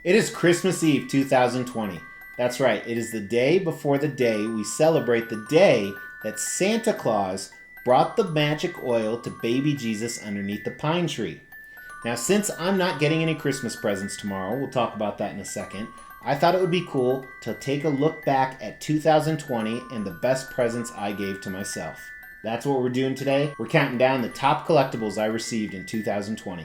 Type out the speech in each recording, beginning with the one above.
It is Christmas Eve 2020. That's right, it is the day before the day we celebrate the day that Santa Claus brought the magic oil to baby Jesus underneath the pine tree. Now, since I'm not getting any Christmas presents tomorrow, we'll talk about that in a second, I thought it would be cool to take a look back at 2020 and the best presents I gave to myself. That's what we're doing today. We're counting down the top collectibles I received in 2020.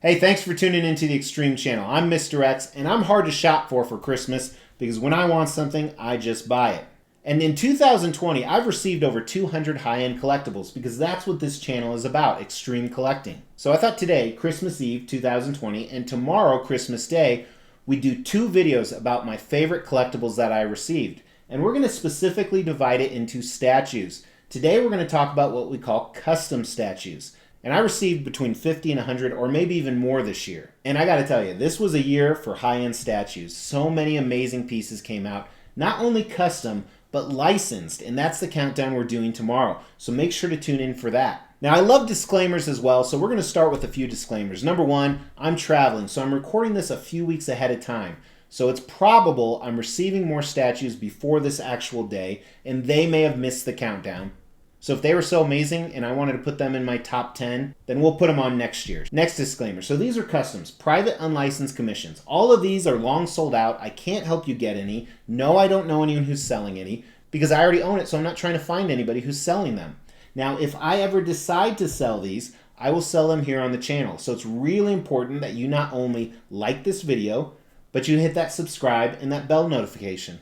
Hey, thanks for tuning into the Extreme Channel. I'm Mr. X, and I'm hard to shop for Christmas because when I want something, I just buy it. And in 2020, I've received over 200 high-end collectibles because that's what this channel is about, extreme collecting. So I thought today, Christmas Eve 2020, and tomorrow, Christmas Day, we do two videos about my favorite collectibles that I received. And we're going to specifically divide it into statues. Today, we're going to talk about what we call custom statues. And I received between 50 and 100 or maybe even more this year. And I gotta tell you, this was a year for high-end statues. So many amazing pieces came out, not only custom, but licensed. And that's the countdown we're doing tomorrow. So make sure to tune in for that. Now, I love disclaimers as well, so we're gonna start with a few disclaimers. Number one, I'm traveling, so I'm recording this a few weeks ahead of time. So it's probable I'm receiving more statues before this actual day, and they may have missed the countdown. So if they were so amazing and I wanted to put them in my top 10, then we'll put them on next year. Next disclaimer. So these are customs, private unlicensed commissions. All of these are long sold out. I can't help you get any. No, I don't know anyone who's selling any because I already own it, so I'm not trying to find anybody who's selling them. Now, if I ever decide to sell these, I will sell them here on the channel. So it's really important that you not only like this video, but you hit that subscribe and that bell notification.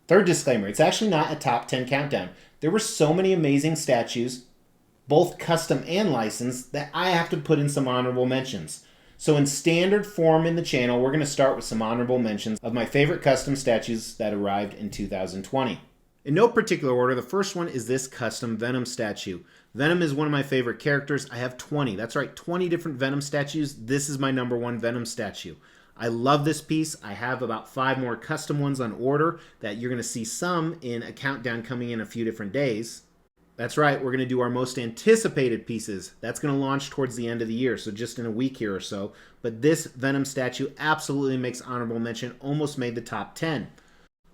Third disclaimer, it's actually not a top 10 countdown. There were so many amazing statues, both custom and licensed, that I have to put in some honorable mentions. So in standard form in the channel, we're going to start with some honorable mentions of my favorite custom statues that arrived in 2020. In no particular order, the first one is this custom Venom statue. Venom is one of my favorite characters. I have 20. That's right, 20 different Venom statues. This is my number one Venom statue. I love this piece. I have about 5 more custom ones on order that you're going to see some in a countdown coming in a few different days. That's right, we're going to do our most anticipated pieces. That's going to launch towards the end of the year, so just in a week here or so. But this Venom statue absolutely makes honorable mention, almost made the top 10.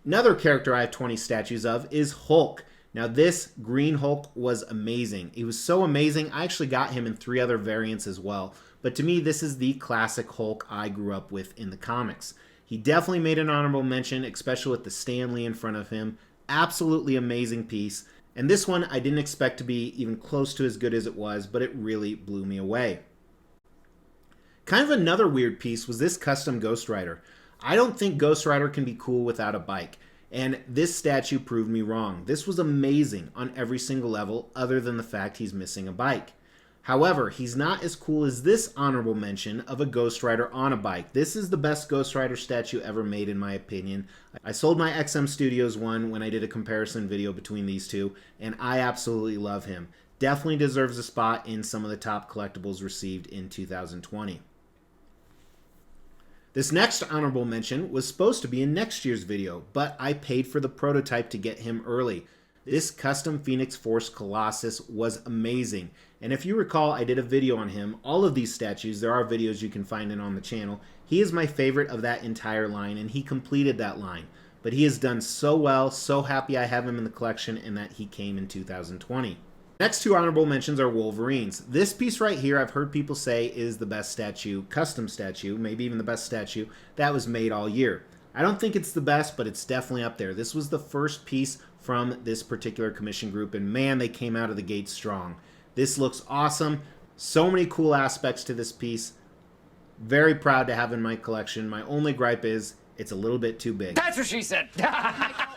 Another character I have 20 statues of is Hulk. Now this green Hulk was amazing. He was so amazing, I actually got him in 3 other variants as well. But to me, this is the classic Hulk I grew up with in the comics. He definitely made an honorable mention, especially with the Stan Lee in front of him. Absolutely amazing piece. And this one I didn't expect to be even close to as good as it was, but it really blew me away. Kind of another weird piece was this custom Ghost Rider. I don't think Ghost Rider can be cool without a bike. And this statue proved me wrong. This was amazing on every single level other than the fact he's missing a bike. However, he's not as cool as this honorable mention of a Ghost Rider on a bike. This is the best Ghost Rider statue ever made in my opinion. I sold my XM Studios one when I did a comparison video between these two, and I absolutely love him. Definitely deserves a spot in some of the top collectibles received in 2020. This next honorable mention was supposed to be in next year's video, but I paid for the prototype to get him early. This custom Phoenix Force Colossus was amazing. And if you recall, I did a video on him. All of these statues, there are videos you can find it on the channel. He is my favorite of that entire line, and he completed that line. But he has done so well, so happy I have him in the collection and that he came in 2020. Next 2 honorable mentions are Wolverines. This piece right here, I've heard people say is the best statue, custom statue, maybe even the best statue that was made all year. I don't think it's the best, but it's definitely up there. This was the first piece from this particular commission group, and man, they came out of the gate strong. This looks awesome. So many cool aspects to this piece. Very proud to have in my collection. My only gripe is it's a little bit too big. That's what she said.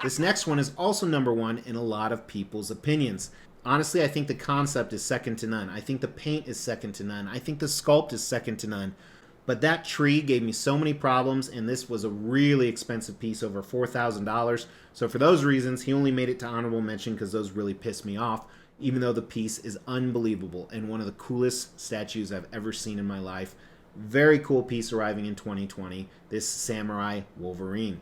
This next one is also number one in a lot of people's opinions. Honestly, I think the concept is second to none. I think the paint is second to none. I think the sculpt is second to none. But that tree gave me so many problems, and this was a really expensive piece, over $4,000. So for those reasons, he only made it to honorable mention because those really pissed me off, even though the piece is unbelievable and one of the coolest statues I've ever seen in my life. Very cool piece arriving in 2020, this Samurai Wolverine.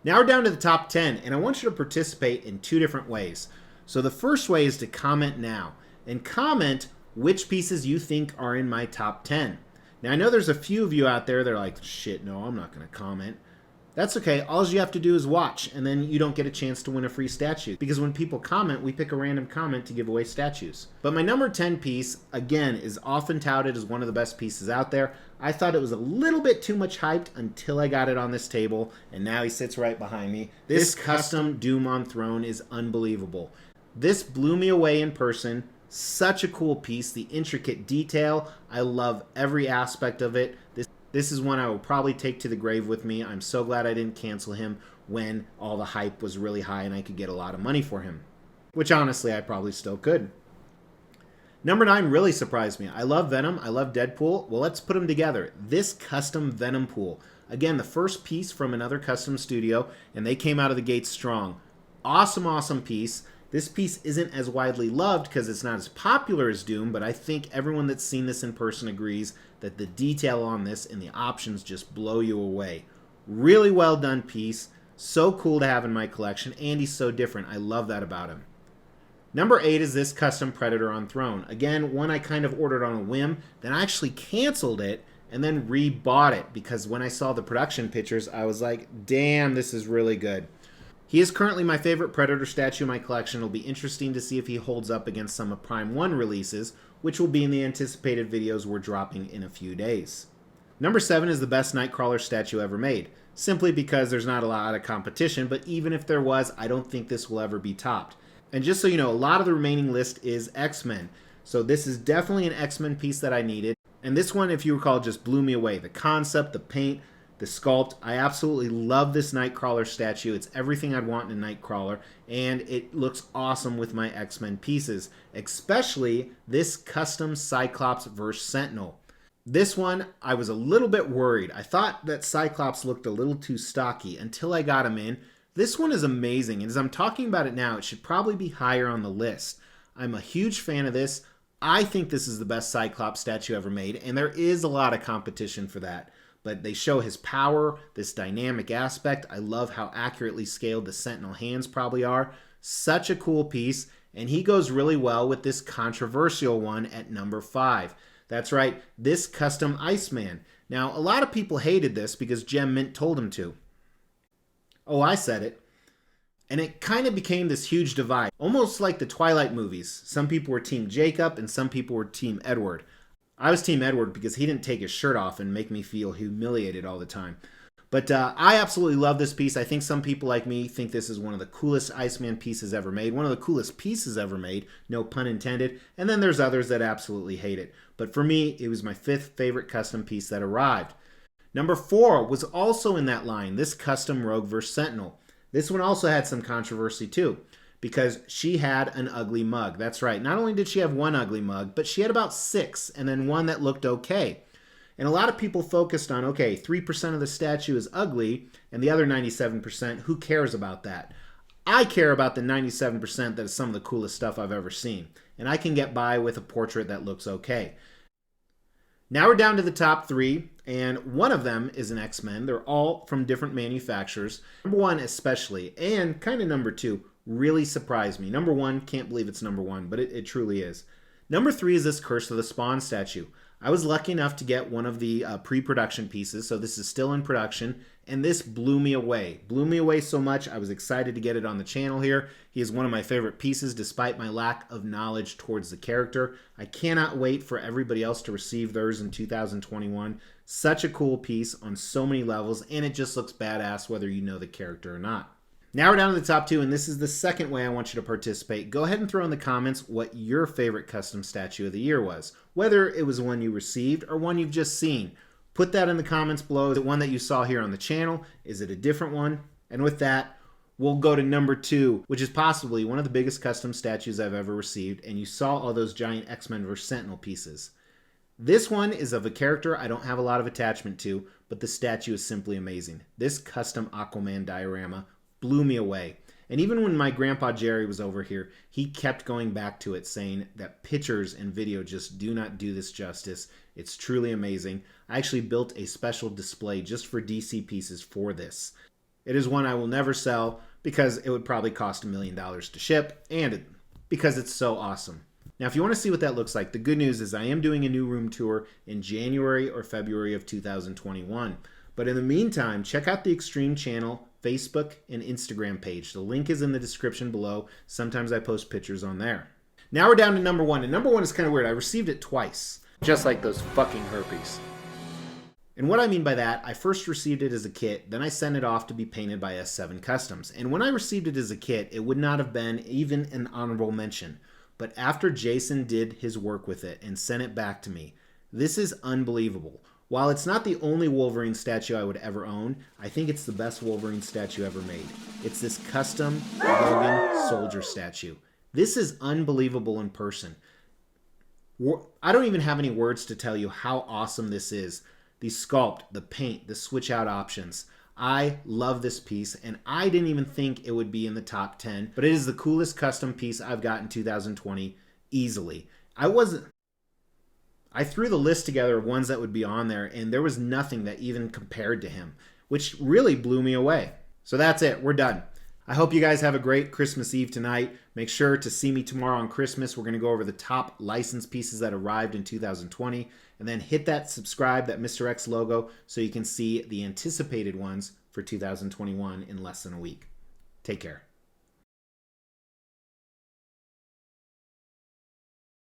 Now we're down to the top 10, and I want you to participate in two different ways. So the first way is to comment now, and comment which pieces you think are in my top 10. Now I know there's a few of you out there that are like, shit, no, I'm not going to comment. That's okay. All you have to do is watch, and then you don't get a chance to win a free statue. Because when people comment, we pick a random comment to give away statues. But my number 10 piece, again, is often touted as one of the best pieces out there. I thought it was a little bit too much hyped until I got it on this table, and now he sits right behind me. This custom Doom on Throne is unbelievable. This blew me away in person. Such a cool piece. The intricate detail. I love every aspect of it. This is one I will probably take to the grave with me. I'm so glad I didn't cancel him when all the hype was really high and I could get a lot of money for him. Which honestly, I probably still could. Number 9 really surprised me. I love Venom. I love Deadpool. Well, let's put them together. This custom Venom pool. Again, the first piece from another custom studio, and they came out of the gate strong. Awesome, awesome piece. This piece isn't as widely loved because it's not as popular as Doom, but I think everyone that's seen this in person agrees that the detail on this and the options just blow you away. Really well done piece. So cool to have in my collection, and he's so different. I love that about him. Number 8 is this custom Predator on Throne. Again, one I kind of ordered on a whim, then I actually canceled it and then rebought it because when I saw the production pictures, I was like, damn, this is really good. He is currently my favorite Predator statue in my collection. It'll be interesting to see if he holds up against some of Prime 1 releases, which will be in the anticipated videos we're dropping in a few days. Number 7 is the best Nightcrawler statue ever made, simply because there's not a lot of competition, but even if there was, I don't think this will ever be topped. And just so you know, a lot of the remaining list is X-Men, so this is definitely an X-Men piece that I needed. And this one, if you recall, just blew me away. The concept, the paint, the sculpt. I absolutely love this Nightcrawler statue. It's everything I'd want in a Nightcrawler, and it looks awesome with my X-Men pieces, especially this custom Cyclops vs. Sentinel. This one, I was a little bit worried. I thought that Cyclops looked a little too stocky until I got him in. This one is amazing, and as I'm talking about it now, it should probably be higher on the list. I'm a huge fan of this. I think this is the best Cyclops statue ever made, and there is a lot of competition for that. But they show his power, this dynamic aspect. I love how accurately scaled the Sentinel hands probably are. Such a cool piece, and he goes really well with this controversial one at number 5. That's right, this custom Iceman. Now, a lot of people hated this because Gem Mint told him to. Oh, I said it. And it kind of became this huge divide, almost like the Twilight movies. Some people were Team Jacob and some people were Team Edward. I was Team Edward because he didn't take his shirt off and make me feel humiliated all the time. But I absolutely love this piece. I think some people like me think this is one of the coolest Iceman pieces ever made. One of the coolest pieces ever made, no pun intended. And then there's others that absolutely hate it. But for me, it was my 5th favorite custom piece that arrived. Number 4 was also in that line, this custom Rogue vs. Sentinel. This one also had some controversy too, because she had an ugly mug. That's right. Not only did she have one ugly mug, but she had about 6, and then one that looked okay. And a lot of people focused on, okay, 3% of the statue is ugly, and the other 97%, who cares about that? I care about the 97% that is some of the coolest stuff I've ever seen. And I can get by with a portrait that looks okay. Now we're down to the top 3, and one of them is an X-Men. They're all from different manufacturers. Number 1 especially, and kind of number 2, really surprised me. Number 1, can't believe it's number 1, but it truly is. Number 3 is this Curse of the Spawn statue. I was lucky enough to get one of the pre-production pieces, so this is still in production, and this blew me away. Blew me away so much, I was excited to get it on the channel here. He is one of my favorite pieces, despite my lack of knowledge towards the character. I cannot wait for everybody else to receive theirs in 2021. Such a cool piece on so many levels, and it just looks badass whether you know the character or not. Now we're down to the top 2, and this is the second way I want you to participate. Go ahead and throw in the comments what your favorite custom statue of the year was, whether it was one you received or one you've just seen. Put that in the comments below. Is it one that you saw here on the channel? Is it a different one? And with that, we'll go to number 2, which is possibly one of the biggest custom statues I've ever received, and you saw all those giant X-Men vs. Sentinel pieces. This one is of a character I don't have a lot of attachment to, but the statue is simply amazing. This custom Aquaman diorama blew me away. And even when my grandpa Jerry was over here, he kept going back to it, saying that pictures and video just do not do this justice. It's truly amazing. I actually built a special display just for DC pieces for this. It is one I will never sell because it would probably cost $1 million to ship, and because it's so awesome. Now, if you want to see what that looks like, the good news is I am doing a new room tour in January or February of 2021. But in the meantime, check out the Extreme Channel Facebook and Instagram page. The link is in the description below. Sometimes I post pictures on there. Now we're down to number one, and number one is kind of weird. I received it twice, just like those fucking herpes. And what I mean by that, I first received it as a kit, then I sent it off to be painted by S7 Customs. And when I received it as a kit, it would not have been even an honorable mention. But after Jason did his work with it and sent it back to me, this is unbelievable. While it's not the only Wolverine statue I would ever own, I think it's the best Wolverine statue ever made. It's this custom Logan soldier statue. This is unbelievable in person. I don't even have any words to tell you how awesome this is. The sculpt, the paint, the switch out options. I love this piece, and I didn't even think it would be in the top 10, but it is the coolest custom piece I've got in 2020, easily. I threw the list together of ones that would be on there, and there was nothing that even compared to him, which really blew me away. So that's it. We're done. I hope you guys have a great Christmas Eve tonight. Make sure to see me tomorrow on Christmas. We're going to go over the top license pieces that arrived in 2020, and then hit that subscribe, that Mr. X logo, so you can see the anticipated ones for 2021 in less than a week. Take care.